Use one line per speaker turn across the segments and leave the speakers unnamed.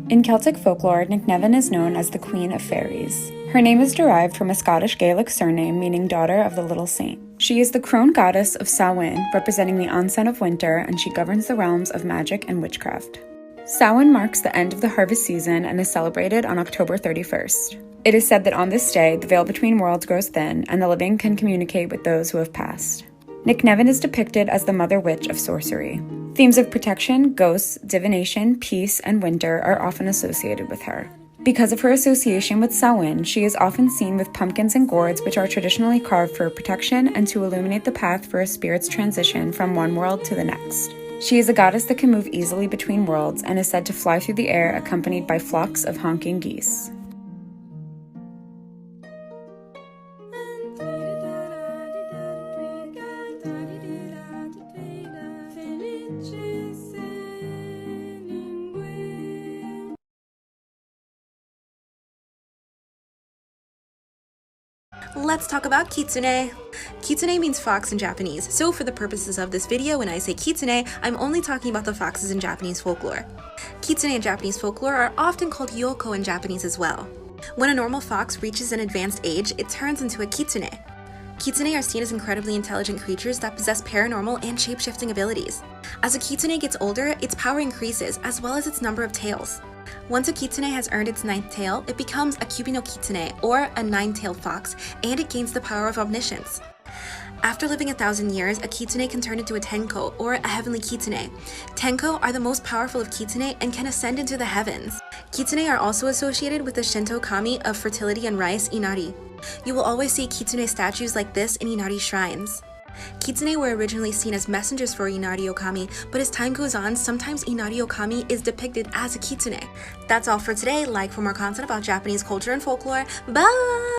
In Celtic folklore, Nicnevin is known as the Queen of Fairies. Her name is derived from a Scottish Gaelic surname meaning daughter of the little saint. She is the crone goddess of Samhain, representing the onset of winter, and she governs the realms of magic and witchcraft. Samhain marks the end of the harvest season and is celebrated on October 31st. It is said that on this day, the veil between worlds grows thin, and the living can communicate with those who have passed. Nicnevin is depicted as the mother witch of sorcery. Themes of protection, ghosts, divination, peace, and winter are often associated with her. Because of her association with Samhain, she is often seen with pumpkins and gourds, which are traditionally carved for protection and to illuminate the path for a spirit's transition from one world to the next. She is a goddess that can move easily between worlds and is said to fly through the air accompanied by flocks of honking geese.
Let's talk about kitsune. Kitsune means fox in Japanese, so for the purposes of this video, when I say kitsune, I'm only talking about the foxes in Japanese folklore. Kitsune in Japanese folklore are often called yoko in Japanese as well. When a normal fox reaches an advanced age, it turns into a kitsune. Kitsune are seen as incredibly intelligent creatures that possess paranormal and shape-shifting abilities. As a kitsune gets older, its power increases, as well as its number of tails. Once a kitsune has earned its 9th tail, it becomes a Kyubi no kitsune, or a 9-tailed fox, and it gains the power of omniscience. After living 1,000 years, a kitsune can turn into a tenko, or a heavenly kitsune. Tenko are the most powerful of kitsune and can ascend into the heavens. Kitsune are also associated with the Shinto kami of fertility and rice, Inari. You will always see kitsune statues like this in Inari shrines. Kitsune were originally seen as messengers for Inari Okami, but as time goes on, sometimes Inari Okami is depicted as a kitsune. That's all for today. Like for more content about Japanese culture and folklore. Bye!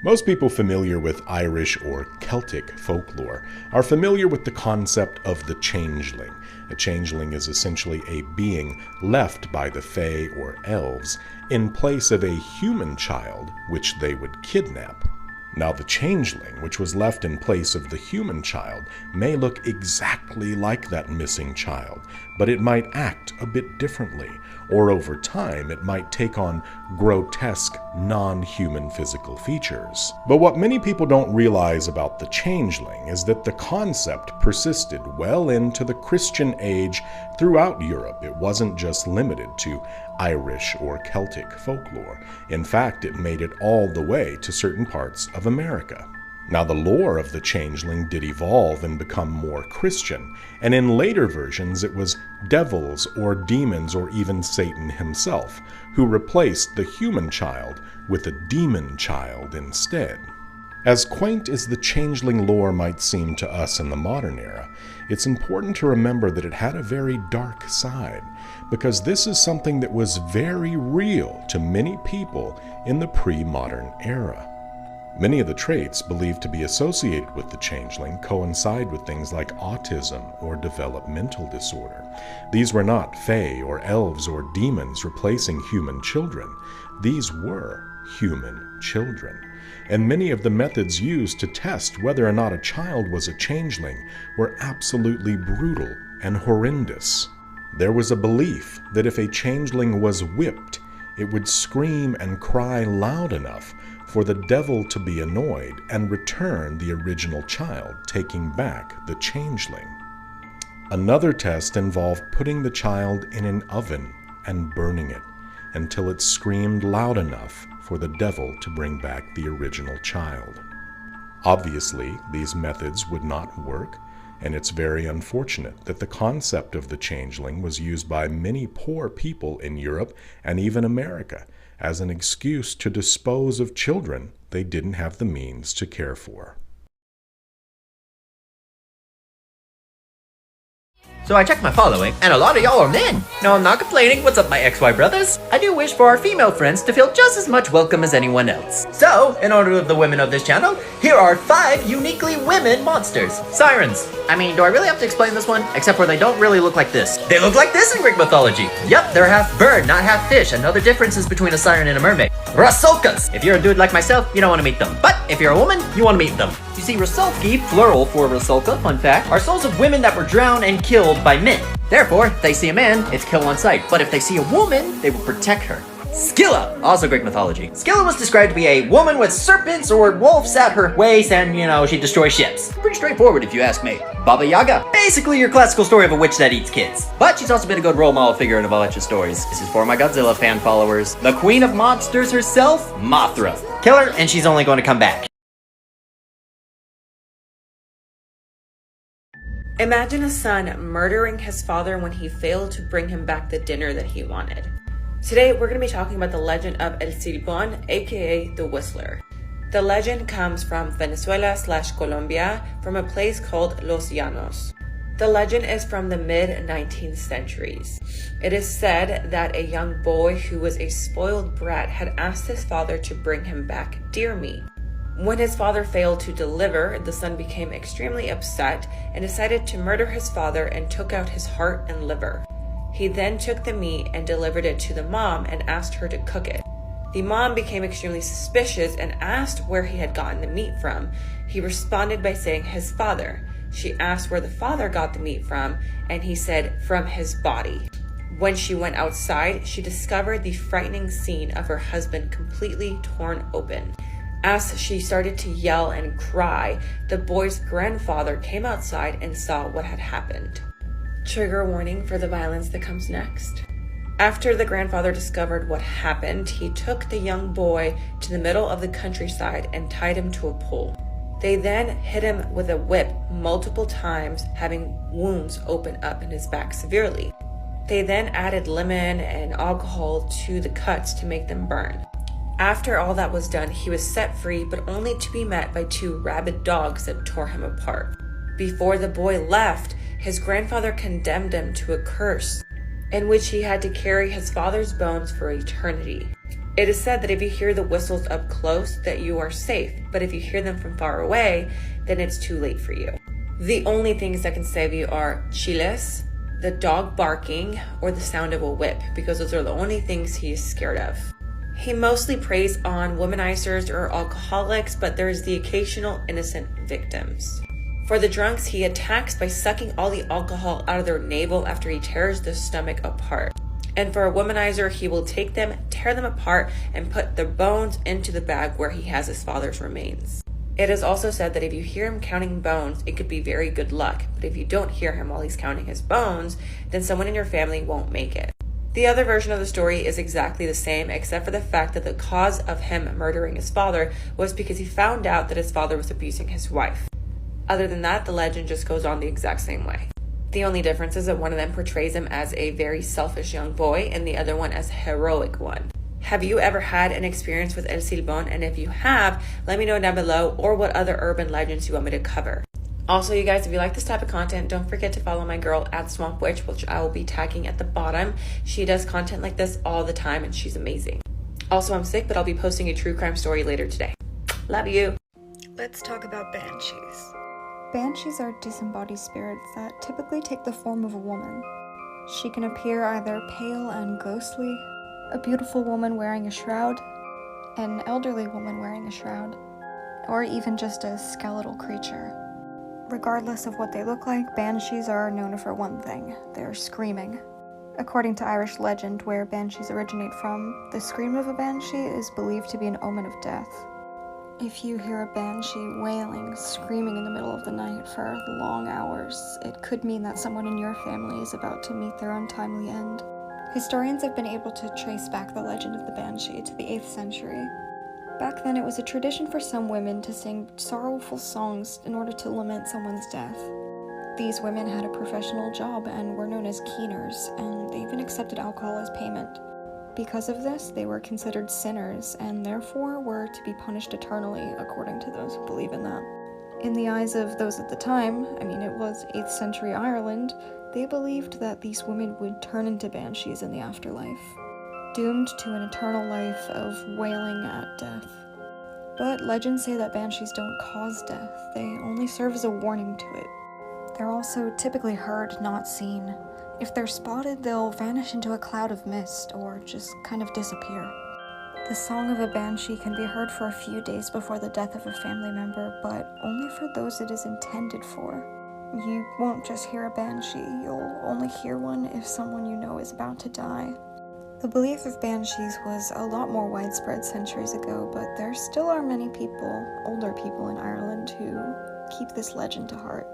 Most people familiar with Irish or Celtic folklore are familiar with the concept of the changeling. A changeling is essentially a being left by the Fae or elves in place of a human child which they would kidnap. Now the changeling, which was left in place of the human child, may look exactly like that missing child, but it might act a bit differently, or over time it might take on grotesque, non-human physical features. But what many people don't realize about the changeling is that the concept persisted well into the Christian age throughout Europe. It wasn't just limited to Irish or Celtic folklore. In fact, it made it all the way to certain parts of America. Now, the lore of the changeling did evolve and become more Christian, and in later versions it was devils or demons or even Satan himself who replaced the human child with a demon child instead. As quaint as the changeling lore might seem to us in the modern era, it's important to remember that it had a very dark side, because this is something that was very real to many people in the pre-modern era. Many of the traits believed to be associated with the changeling coincide with things like autism or developmental disorder. These were not fae or elves or demons replacing human children. These were human children. And many of the methods used to test whether or not a child was a changeling were absolutely brutal and horrendous. There was a belief that if a changeling was whipped, it would scream and cry loud enough for the devil to be annoyed and return the original child, taking back the changeling. Another test involved putting the child in an oven and burning it until it screamed loud enough for the devil to bring back the original child. Obviously, these methods would not work, and it's very unfortunate that the concept of the changeling was used by many poor people in Europe and even America as an excuse to dispose of children they didn't have the means to care for.
So I checked my following, and a lot of y'all are men. No, I'm not complaining. What's up, my XY brothers? I do wish for our female friends to feel just as much welcome as anyone else. So, in honor of the women of this channel, here are 5 uniquely women monsters. Sirens. I mean, do I really have to explain this one? Except for they don't really look like this. They look like this in Greek mythology. Yep, they're half bird, not half fish. Another difference is between a siren and a mermaid. Rusalkas. If you're a dude like myself, you don't want to meet them. But if you're a woman, you want to meet them. You see, Rusalki, plural for Rusalka, fun fact, are souls of women that were drowned and killed by men. Therefore, if they see a man, it's kill on sight. But if they see a woman, they will protect her. Scylla, also Greek mythology. Scylla was described to be a woman with serpents or wolves at her waist and, she destroys ships. Pretty straightforward if you ask me. Baba Yaga, basically your classical story of a witch that eats kids. But she's also been a good role model figure in a bunch of stories. This is for my Godzilla fan followers. The queen of monsters herself, Mothra. Kill her and she's only going to come back.
Imagine a son murdering his father when he failed to bring him back the dinner that he wanted. Today, we're going to be talking about the legend of El Silbón, aka the Whistler. The legend comes from Venezuela/Colombia, from a place called Los Llanos. The legend is from the mid-19th centuries. It is said that a young boy who was a spoiled brat had asked his father to bring him back deer meat. When his father failed to deliver, the son became extremely upset and decided to murder his father and took out his heart and liver. He then took the meat and delivered it to the mom and asked her to cook it. The mom became extremely suspicious and asked where he had gotten the meat from. He responded by saying his father. She asked where the father got the meat from, and he said from his body. When she went outside, she discovered the frightening scene of her husband completely torn open. As she started to yell and cry, the boy's grandfather came outside and saw what had happened. Trigger warning for the violence that comes next. After the grandfather discovered what happened, he took the young boy to the middle of the countryside and tied him to a pole. They then hit him with a whip multiple times, having wounds open up in his back severely. They then added lemon and alcohol to the cuts to make them burn. After all that was done, he was set free, but only to be met by 2 rabid dogs that tore him apart. Before the boy left, his grandfather condemned him to a curse, in which he had to carry his father's bones for eternity. It is said that if you hear the whistles up close, that you are safe, but if you hear them from far away, then it's too late for you. The only things that can save you are chiles, the dog barking, or the sound of a whip, because those are the only things he is scared of. He mostly preys on womanizers or alcoholics, but there's the occasional innocent victims. For the drunks, he attacks by sucking all the alcohol out of their navel after he tears the stomach apart. And for a womanizer, he will take them, tear them apart, and put their bones into the bag where he has his father's remains. It is also said that if you hear him counting bones, it could be very good luck. But if you don't hear him while he's counting his bones, then someone in your family won't make it. The other version of the story is exactly the same, except for the fact that the cause of him murdering his father was because he found out that his father was abusing his wife. Other than that, the legend just goes on the exact same way. The only difference is that one of them portrays him as a very selfish young boy and the other one as a heroic one. Have you ever had an experience with El Silbón? And if you have, let me know down below, or what other urban legends you want me to cover. Also, you guys, if you like this type of content, don't forget to follow my girl at Swamp Witch, which I will be tagging at the bottom. She does content like this all the time and she's amazing. Also, I'm sick, but I'll be posting a true crime story later today. Love you.
Let's talk about banshees. Banshees are disembodied spirits that typically take the form of a woman. She can appear either pale and ghostly, a beautiful woman wearing a shroud, an elderly woman wearing a shroud, or even just a skeletal creature. Regardless of what they look like, banshees are known for one thing: they're screaming. According to Irish legend, where banshees originate from, the scream of a banshee is believed to be an omen of death.
If you hear a banshee wailing, screaming in the middle of the night for long hours, it could mean that someone in your family is about to meet their untimely end. Historians have been able to trace back the legend of the banshee to the 8th century. Back then, it was a tradition for some women to sing sorrowful songs in order to lament someone's death. These women had a professional job and were known as keeners, and they even accepted alcohol as payment. Because of this, they were considered sinners, and therefore were to be punished eternally, according to those who believe in that. In the eyes of those at the time, it was 8th century Ireland, they believed that these women would turn into banshees in the afterlife, doomed to an eternal life of wailing at death. But legends say that banshees don't cause death, they only serve as a warning to it. They're also typically heard, not seen. If they're spotted, they'll vanish into a cloud of mist, or just kind of disappear. The song of a banshee can be heard for a few days before the death of a family member, but only for those it is intended for. You won't just hear a banshee, you'll only hear one if someone you know is about to die. The belief of banshees was a lot more widespread centuries ago, but there still are many people, older people in Ireland, who keep this legend to heart.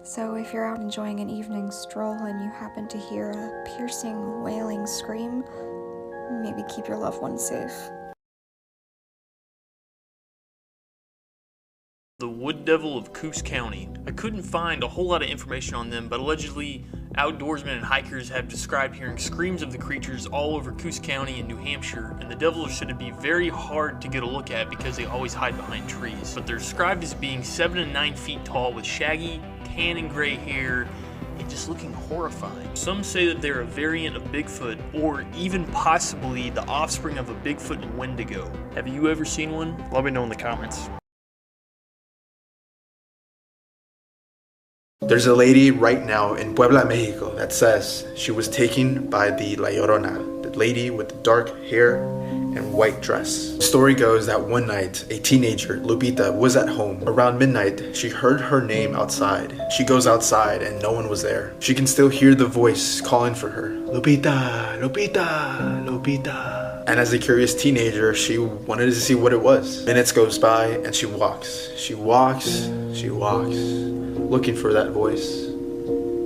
So if you're out enjoying an evening stroll and you happen to hear a piercing, wailing scream, maybe keep your loved ones safe.
The Wood Devil of Coos County. I couldn't find a whole lot of information on them, but allegedly outdoorsmen and hikers have described hearing screams of the creatures all over Coos County in New Hampshire, and the devil are said to be very hard to get a look at because they always hide behind trees. But they're described as being 7 to 9 feet tall with shaggy, tan and gray hair, and just looking horrifying. Some say that they're a variant of Bigfoot, or even possibly the offspring of a Bigfoot and Wendigo. Have you ever seen one? Let me know in the comments.
There's a lady right now in Puebla, Mexico, that says she was taken by the La Llorona, the lady with the dark hair and white dress. The story goes that one night, a teenager, Lupita, was at home. Around midnight, she heard her name outside. She goes outside and no one was there. She can still hear the voice calling for her. Lupita, Lupita, Lupita. And as a curious teenager, she wanted to see what it was. Minutes goes by and she walks. She walks, she walks, looking for that voice.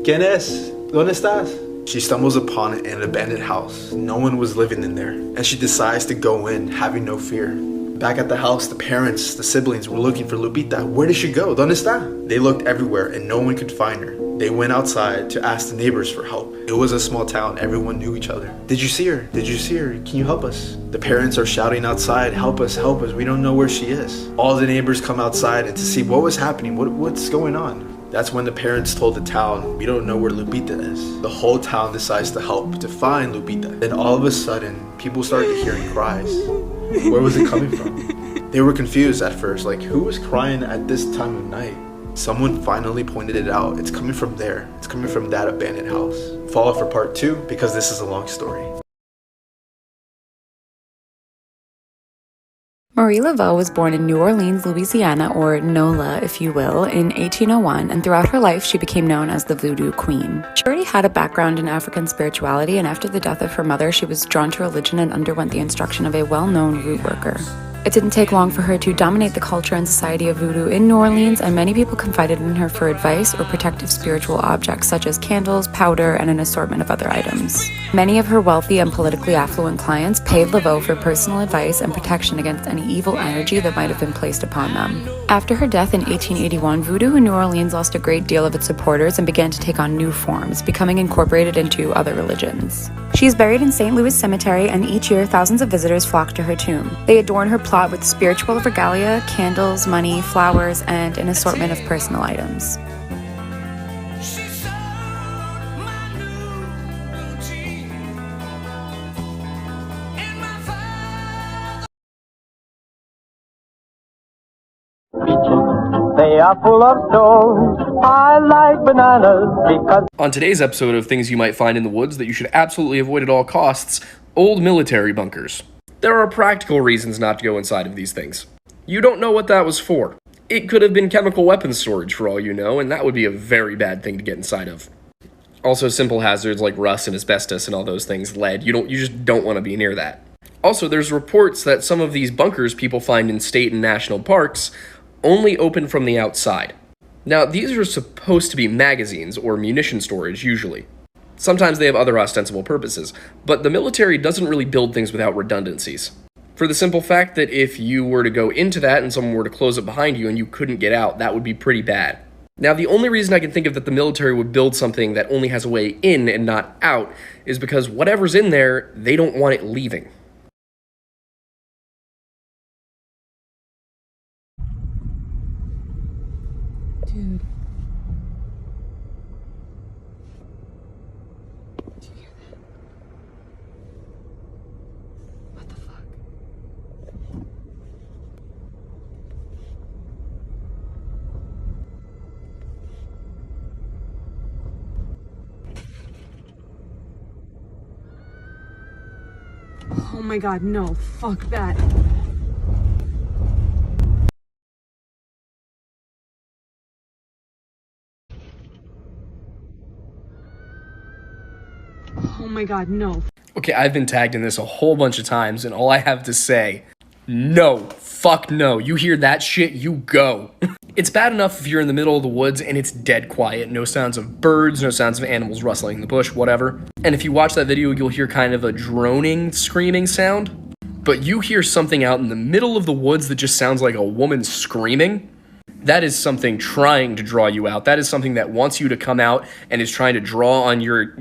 ¿Quién es? ¿Dónde estás? She stumbles upon an abandoned house. No one was living in there, and she decides to go in, having no fear. Back at the house, the parents, the siblings were looking for Lupita. Where did she go? ¿Dónde está? They looked everywhere, and no one could find her. They went outside to ask the neighbors for help. It was a small town, everyone knew each other. Did you see her? Did you see her? Can you help us? The parents are shouting outside, help us, we don't know where she is. All the neighbors come outside and to see what was happening, what's going on. That's when the parents told the town, we don't know where Lupita is. The whole town decides to help to find Lupita. Then all of a sudden, people started hearing cries. Where was it coming from? They were confused at first, like who was crying at this time of night? Someone finally pointed it out. It's coming from there. It's coming from that abandoned house. Follow for part 2 because this is a long story.
Marie Laveau was born in New Orleans, Louisiana, or NOLA, if you will, in 1801, and throughout her life she became known as the Voodoo Queen. She already had a background in African spirituality, and after the death of her mother, she was drawn to religion and underwent the instruction of a well-known root worker. It didn't take long for her to dominate the culture and society of voodoo in New Orleans, and many people confided in her for advice or protective spiritual objects such as candles, powder, and an assortment of other items. Many of her wealthy and politically affluent clients paid Laveau for personal advice and protection against any evil energy that might have been placed upon them. After her death in 1881, voodoo in New Orleans lost a great deal of its supporters and began to take on new forms, becoming incorporated into other religions. She is buried in St. Louis Cemetery, and each year thousands of visitors flock to her tomb. They adorn her plot with spiritual regalia, candles, money, flowers, and an assortment of personal items.
They are full of stones. I like bananas because...
On today's episode of Things You Might Find in the Woods That You Should Absolutely Avoid at All Costs, old military bunkers. There are practical reasons not to go inside of these things. You don't know what that was for. It could have been chemical weapons storage for all you know, and that would be a very bad thing to get inside of. Also, simple hazards like rust and asbestos and all those things, lead, you just don't want to be near that. Also, there's reports that some of these bunkers people find in state and national parks only open from the outside. Now, these are supposed to be magazines or munition storage, usually. Sometimes they have other ostensible purposes, but the military doesn't really build things without redundancies. For the simple fact that if you were to go into that and someone were to close it behind you and you couldn't get out, that would be pretty bad. Now, the only reason I can think of that the military would build something that only has a way in and not out is because whatever's in there, they don't want it leaving.
Dude. Oh my god, no. Fuck that. Oh my god, no.
Okay, I've been tagged in this a whole bunch of times, and all I have to say, no. Fuck no. You hear that shit, you go. It's bad enough if you're in the middle of the woods and it's dead quiet. No sounds of birds, no sounds of animals rustling in the bush, whatever. And if you watch that video, you'll hear kind of a droning, screaming sound. But you hear something out in the middle of the woods that just sounds like a woman screaming. That is something trying to draw you out. That is something that wants you to come out and is trying to draw on your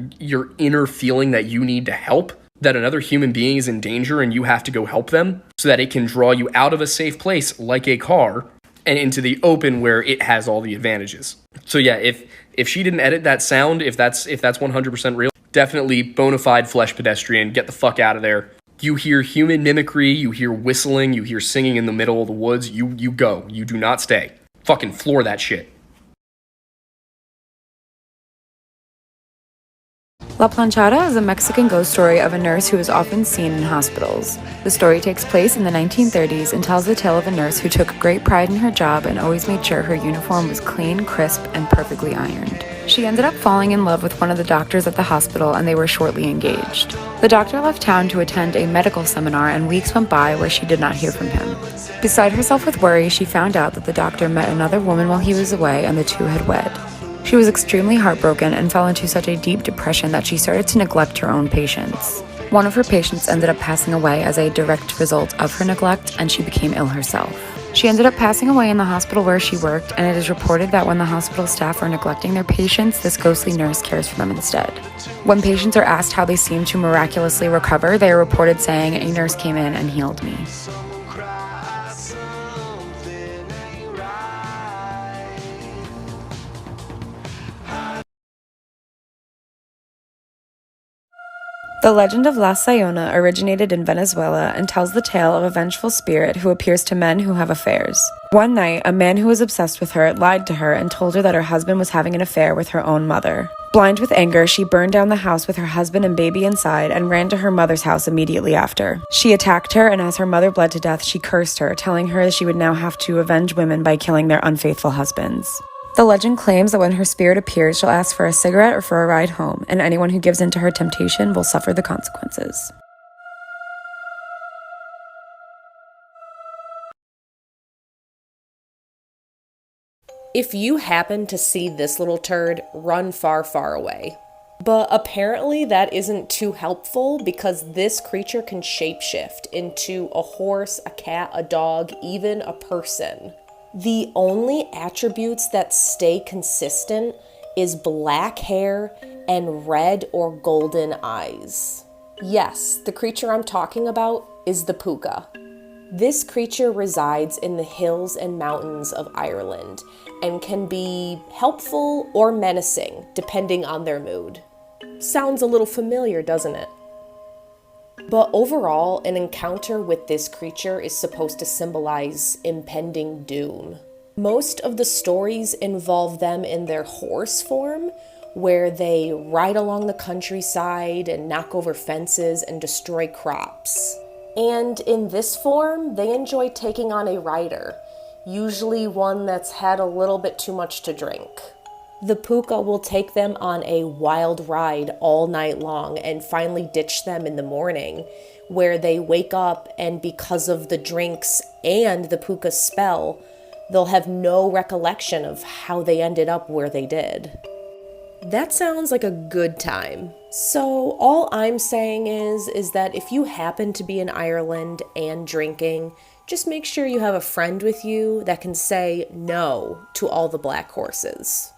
inner feeling that you need to help, that another human being is in danger and you have to go help them, so that it can draw you out of a safe place like a car and into the open where it has all the advantages. So yeah, if she didn't edit that sound, if that's 100% real, definitely bona fide flesh pedestrian, get the fuck out of there. You hear human mimicry, you hear whistling, you hear singing in the middle of the woods, you go. You do not stay. Fucking floor that shit.
La Planchada is a Mexican ghost story of a nurse who is often seen in hospitals. The story takes place in the 1930s and tells the tale of a nurse who took great pride in her job and always made sure her uniform was clean, crisp, and perfectly ironed. She ended up falling in love with one of the doctors at the hospital, and they were shortly engaged. The doctor left town to attend a medical seminar, and weeks went by where she did not hear from him. Beside herself with worry, she found out that the doctor met another woman while he was away, and the two had wed. She was extremely heartbroken and fell into such a deep depression that she started to neglect her own patients. One of her patients ended up passing away as a direct result of her neglect, and she became ill herself. She ended up passing away in the hospital where she worked, and it is reported that when the hospital staff are neglecting their patients, this ghostly nurse cares for them instead. When patients are asked how they seem to miraculously recover, they are reported saying, "A nurse came in and healed me." The legend of La Sayona originated in Venezuela and tells the tale of a vengeful spirit who appears to men who have affairs. One night, a man who was obsessed with her lied to her and told her that her husband was having an affair with her own mother. Blind with anger, she burned down the house with her husband and baby inside and ran to her mother's house immediately after. She attacked her, and as her mother bled to death, she cursed her, telling her she would now have to avenge women by killing their unfaithful husbands. The legend claims that when her spirit appears, she'll ask for a cigarette or for a ride home, and anyone who gives in to her temptation will suffer the consequences.
If you happen to see this little turd, run far, far away. But apparently that isn't too helpful because this creature can shapeshift into a horse, a cat, a dog, even a person. The only attributes that stay consistent is black hair and red or golden eyes. Yes, the creature I'm talking about is the puka. This creature resides in the hills and mountains of Ireland and can be helpful or menacing depending on their mood. Sounds a little familiar, doesn't it? But overall, an encounter with this creature is supposed to symbolize impending doom. Most of the stories involve them in their horse form, where they ride along the countryside and knock over fences and destroy crops. And in this form, they enjoy taking on a rider, usually one that's had a little bit too much to drink. The puka will take them on a wild ride all night long and finally ditch them in the morning, where they wake up and because of the drinks and the puka's spell, they'll have no recollection of how they ended up where they did. That sounds like a good time. So all I'm saying is that if you happen to be in Ireland and drinking, just make sure you have a friend with you that can say no to all the black horses.